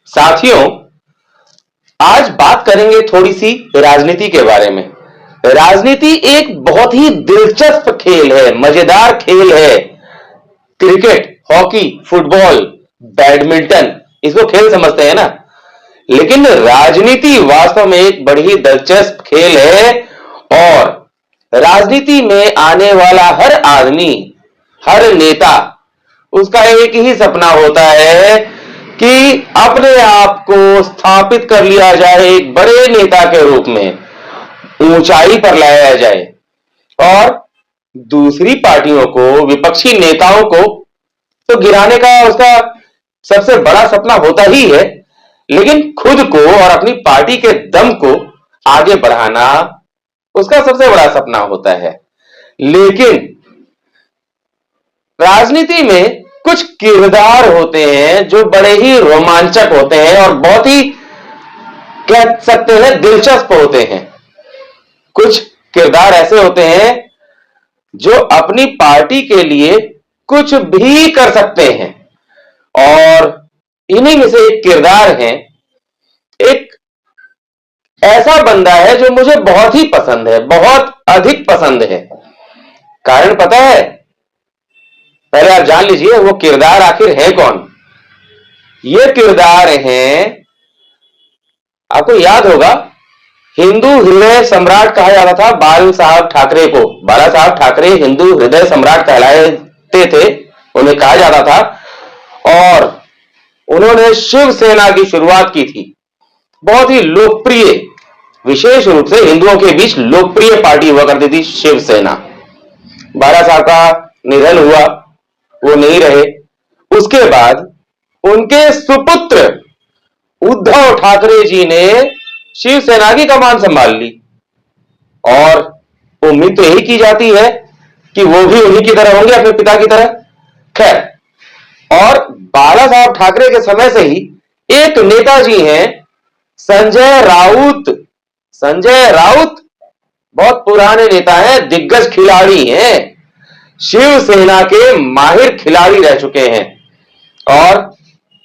साथियों, आज बात करेंगे थोड़ी सी राजनीति के बारे में। राजनीति एक बहुत ही दिलचस्प खेल है, मजेदार खेल है। क्रिकेट, हॉकी, फुटबॉल, बैडमिंटन, इसको खेल समझते हैं ना, लेकिन राजनीति वास्तव में एक बड़ी ही दिलचस्प खेल है। और राजनीति में आने वाला हर आदमी, हर नेता, उसका एक ही सपना होता है कि अपने आप को स्थापित कर लिया जाए एक बड़े नेता के रूप में, ऊंचाई पर लाया जाए और दूसरी पार्टियों को, विपक्षी नेताओं को तो गिराने का उसका सबसे बड़ा सपना होता ही है, लेकिन खुद को और अपनी पार्टी के दम को आगे बढ़ाना उसका सबसे बड़ा सपना होता है। लेकिन राजनीति में कुछ किरदार होते हैं जो बड़े ही रोमांचक होते हैं और बहुत ही, कह सकते हैं, दिलचस्प होते हैं। कुछ किरदार ऐसे होते हैं जो अपनी पार्टी के लिए कुछ भी कर सकते हैं, और इन्हीं में से एक किरदार है, एक ऐसा बंदा है जो मुझे बहुत ही पसंद है, बहुत अधिक पसंद है। कारण पता है? पहले आप जान लीजिए वो किरदार आखिर है कौन। ये किरदार हैं, आपको याद होगा, हिंदू हृदय सम्राट कहा जाता था बाल साहब ठाकरे को। बाला साहब ठाकरे हिंदू हृदय सम्राट कहलाते थे, उन्हें कहा जाता था, और उन्होंने शिवसेना की शुरुआत की थी। बहुत ही लोकप्रिय, विशेष रूप से हिंदुओं के बीच लोकप्रिय पार्टी हुआ करती थी शिवसेना। बाला साहब का निधन हुआ, वो नहीं रहे। उसके बाद उनके सुपुत्र उद्धव ठाकरे जी ने शिवसेना की कमान संभाल ली, और उम्मीद तो यही की जाती है कि वो भी उन्हीं की तरह होंगे, अपने पिता की तरह। खैर, और बाला साहब ठाकरे के समय से ही एक नेताजी हैं, संजय राउत। संजय राउत बहुत पुराने नेता हैं, दिग्गज खिलाड़ी हैं, शिवसेना के माहिर खिलाड़ी रह चुके हैं, और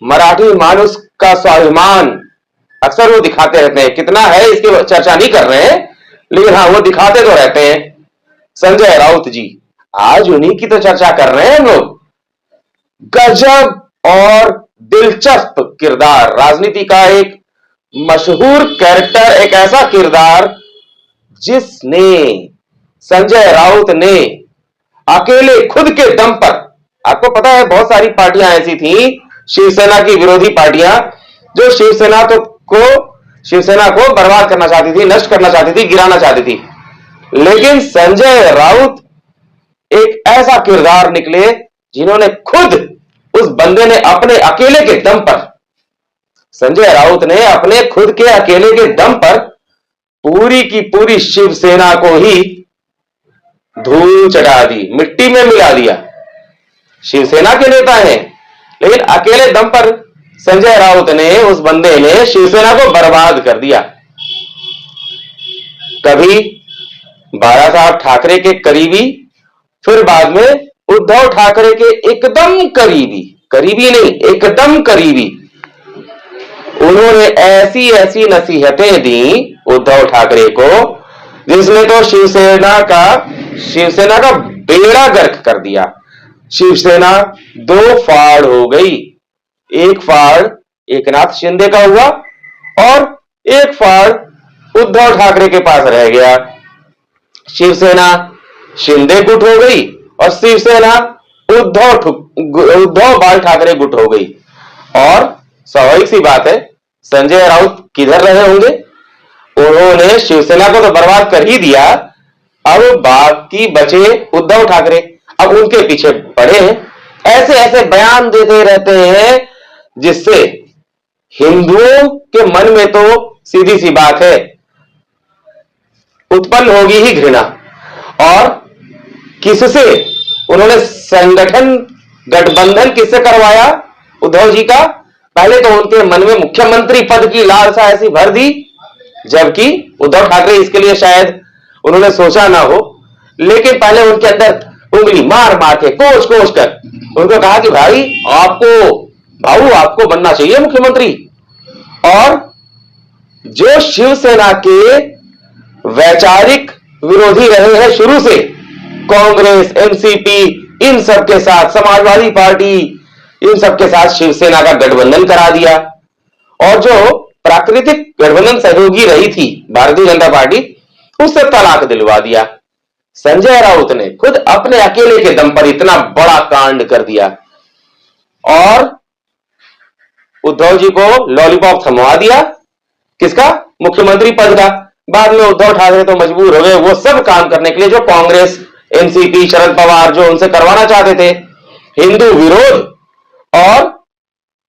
मराठी मानुष का स्वाभिमान अक्सर वो दिखाते रहते हैं। कितना है इसकी चर्चा नहीं कर रहे हैं, लेकिन हाँ, वो दिखाते तो रहते हैं। संजय राउत जी, आज उन्हीं की तो चर्चा कर रहे हैं हम लोग। गजब और दिलचस्प किरदार, राजनीति का एक मशहूर कैरेक्टर, एक ऐसा किरदार जिसने, संजय राउत ने अकेले खुद के दम पर, आपको पता है बहुत सारी पार्टियां ऐसी थी, शिवसेना की विरोधी पार्टियां, जो शिवसेना को बर्बाद करना चाहती थी, नष्ट करना चाहती थी, गिराना चाहती थी। लेकिन संजय राउत एक ऐसा किरदार निकले जिन्होंने खुद, उस बंदे ने अपने अकेले के दम पर, संजय राउत ने अपने खुद के अकेले के दम पर पूरी की पूरी शिवसेना को ही धूल चढ़ा दी, मिट्टी में मिला दिया। शिवसेना के नेता हैं, लेकिन अकेले दम पर संजय राउत ने, उस बंदे ने शिवसेना को बर्बाद कर दिया। कभी बाला साहब ठाकरे के करीबी, फिर बाद में उद्धव ठाकरे के एकदम करीबी, करीबी नहीं, एकदम करीबी, उन्होंने ऐसी ऐसी नसीहतें दी उद्धव ठाकरे को, जिसने तो शिवसेना का बेड़ा गर्क कर दिया। शिवसेना दो फाड़ हो गई। एक फाड़ एकनाथ शिंदे का हुआ, और एक फाड़ उद्धव ठाकरे के पास रह गया। शिवसेना शिंदे गुट हो गई, और शिवसेना उद्धव बाल ठाकरे गुट हो गई। और स्वाभाविक सी बात है, संजय राउत किधर रहे होंगे? उन्होंने शिवसेना को तो बर्बाद कर ही दिया, अब बाकी बचे उद्धव ठाकरे, अब उनके पीछे पड़े हैं। ऐसे ऐसे बयान देते रहते हैं, जिससे हिंदुओं के मन में तो सीधी सी बात है, उत्पन्न होगी ही घृणा। और किससे उन्होंने संगठन, गठबंधन किससे करवाया उद्धव जी का? पहले तो उनके मन में मुख्यमंत्री पद की लालसा ऐसी भर दी, जबकि उद्धव ठाकरे इसके लिए शायद उन्होंने सोचा ना हो, लेकिन पहले उनके अंदर उंगली मार मार के, कोच कोच कर उनको कहा कि भाई आपको बनना चाहिए मुख्यमंत्री, और जो शिवसेना के वैचारिक विरोधी रहे हैं शुरू से, कांग्रेस, एनसीपी, इन सब के साथ, समाजवादी पार्टी, इन सब के साथ शिवसेना का गठबंधन करा दिया। और जो प्राकृतिक गठबंधन सहयोगी रही थी भारतीय जनता पार्टी, उससे तलाक दिलवा दिया। संजय राउत ने खुद अपने अकेले के दम पर इतना बड़ा कांड कर दिया और उद्धव जी को लॉलीपॉप थमवा दिया। किसका? मुख्यमंत्री पद का। बाद में उद्धव ठाकरे तो मजबूर हो गए वो सब काम करने के लिए जो कांग्रेस, एनसीपी, शरद पवार जो उनसे करवाना चाहते थे। हिंदू विरोध, और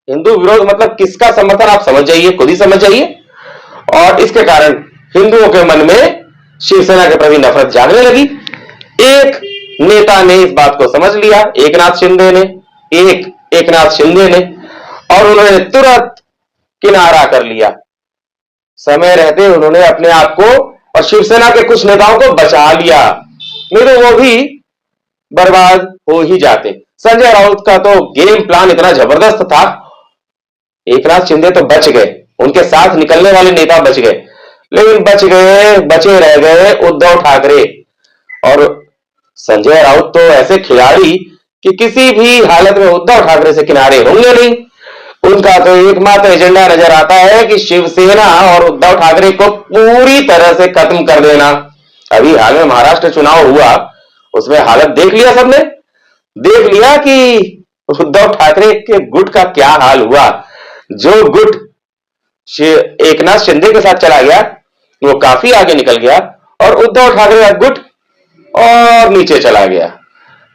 हिंदू विरोध मतलब किसका समर्थन आप समझ जाइए, खुद ही समझ जाइए। और इसके कारण हिंदुओं के मन में शिवसेना के प्रति नफरत जागने लगी। एक नेता ने इस बात को समझ लिया, एकनाथ शिंदे ने, और उन्होंने तुरंत किनारा कर लिया। समय रहते उन्होंने अपने आप को और शिवसेना के कुछ नेताओं को बचा लिया, नहीं तो वो भी बर्बाद हो ही जाते। संजय राउत का तो गेम प्लान इतना जबरदस्त था। एकनाथ शिंदे तो बच गए, उनके साथ निकलने वाले नेता बच गए, लेकिन बचे रह गए उद्धव ठाकरे। और संजय राउत तो ऐसे खिलाड़ी कि किसी भी हालत में उद्धव ठाकरे से किनारे होंगे नहीं। उनका तो एकमात्र एजेंडा नजर आता है कि शिवसेना और उद्धव ठाकरे को पूरी तरह से खत्म कर देना। अभी हाल में महाराष्ट्र चुनाव हुआ, उसमें हालत देख लिया सबने, देख लिया कि उद्धव ठाकरे के गुट का क्या हाल हुआ। जो गुट एकनाथ शिंदे के साथ चला गया वो काफी आगे निकल गया, और उद्धव ठाकरे का गुट और नीचे चला गया।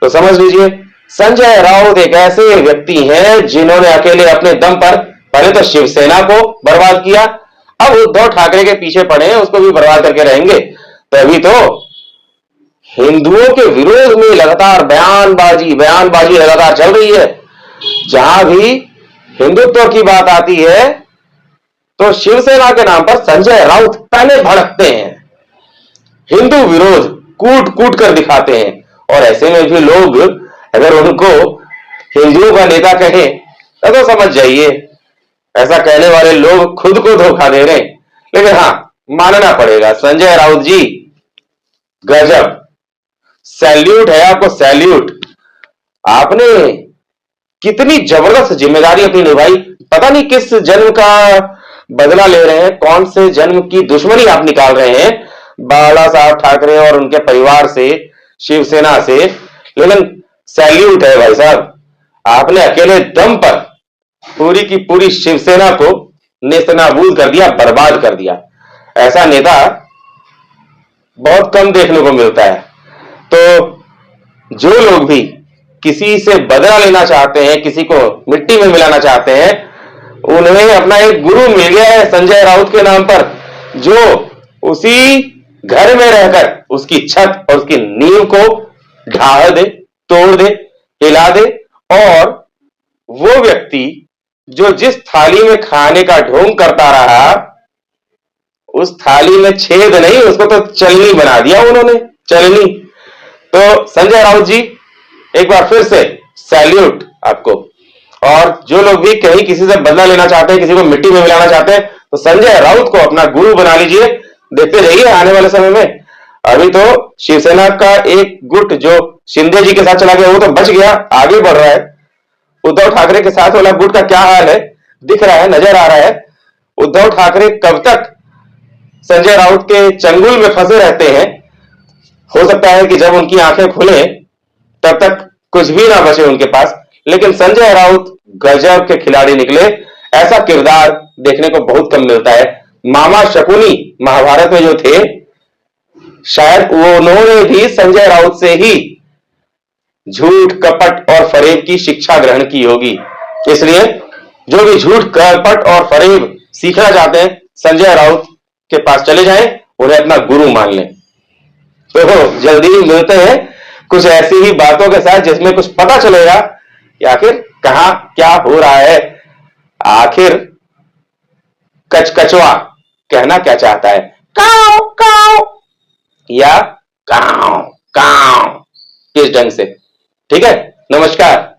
तो समझ लीजिए, संजय राउत एक ऐसे व्यक्ति हैं जिन्होंने अकेले अपने दम पर पहले तो शिवसेना को बर्बाद किया, अब उद्धव ठाकरे के पीछे पड़े हैं, उसको भी बर्बाद करके रहेंगे। तो अभी तो हिंदुओं के विरोध में लगातार बयानबाजी लगातार चल रही है। जहां भी हिंदुत्व की बात आती है तो शिवसेना के नाम पर संजय राउत पहले भड़कते हैं, हिंदू विरोध कूट कूट कर दिखाते हैं। और ऐसे में भी लोग अगर उनको हिंदुओं का नेता कहें तो समझ जाइए ऐसा कहने वाले लोग खुद को धोखा दे रहे हैं। लेकिन हां, मानना पड़ेगा, संजय राउत जी गजब, सैल्यूट है आपको, सैल्यूट। आपने कितनी जबरदस्त जिम्मेदारी अपनी निभाई। पता नहीं किस जन्म का बदला ले रहे हैं, कौन से जन्म की दुश्मनी आप निकाल रहे हैं बाला साहब ठाकरे और उनके परिवार से, शिवसेना से। लेकिन सैल्यूट है भाई साहब, आपने अकेले दम पर पूरी की पूरी शिवसेना को नेस्तनाबूद कर दिया, बर्बाद कर दिया। ऐसा नेता बहुत कम देखने को मिलता है। तो जो लोग भी किसी से बदला लेना चाहते हैं, किसी को मिट्टी में मिलाना चाहते हैं, उन्हें अपना एक गुरु मिल गया है संजय राउत के नाम पर, जो उसी घर में रहकर उसकी छत और उसकी नींव को ढा दे, तोड़ दे, हिला दे। और वो व्यक्ति जो जिस थाली में खाने का ढोंग करता रहा, उस थाली में छेद नहीं, उसको तो चलनी बना दिया उन्होंने, चलनी। तो संजय राउत जी एक बार फिर से सैल्यूट आपको। और जो लोग भी कहीं किसी से बदला लेना चाहते हैं, किसी को मिट्टी में मिलाना चाहते हैं, तो संजय राउत को अपना गुरु बना लीजिए। देखते रहिए आने वाले समय में। अभी तो शिवसेना का एक गुट जो शिंदे जी के साथ चला गया वो तो बच गया, आगे बढ़ रहा है। उद्धव ठाकरे के साथ वाला गुट का क्या हाल है दिख रहा है, नजर आ रहा है। उद्धव ठाकरे कब तक संजय राउत के चंगुल में फंसे रहते हैं। हो सकता है कि जब उनकी आंखें खुले तब तक कुछ भी ना बचे उनके पास। लेकिन संजय राउत गजब के खिलाड़ी निकले, ऐसा किरदार देखने को बहुत कम मिलता है। मामा शकुनी महाभारत में जो थे, शायद उन्होंने भी संजय राउत से ही झूठ, कपट और फरेब की शिक्षा ग्रहण की होगी। इसलिए जो भी झूठ, कपट और फरेब सीखना चाहते हैं, संजय राउत के पास चले जाएं, उन्हें अपना गुरु मान लें। तो जल्दी ही मिलते हैं कुछ ऐसी ही बातों के साथ जिसमें कुछ पता चलेगा कि आखिर कहां क्या हो रहा है, आखिर कचकचवा कहना क्या चाहता है, काव काव या काव काव, किस ढंग से। ठीक है, नमस्कार।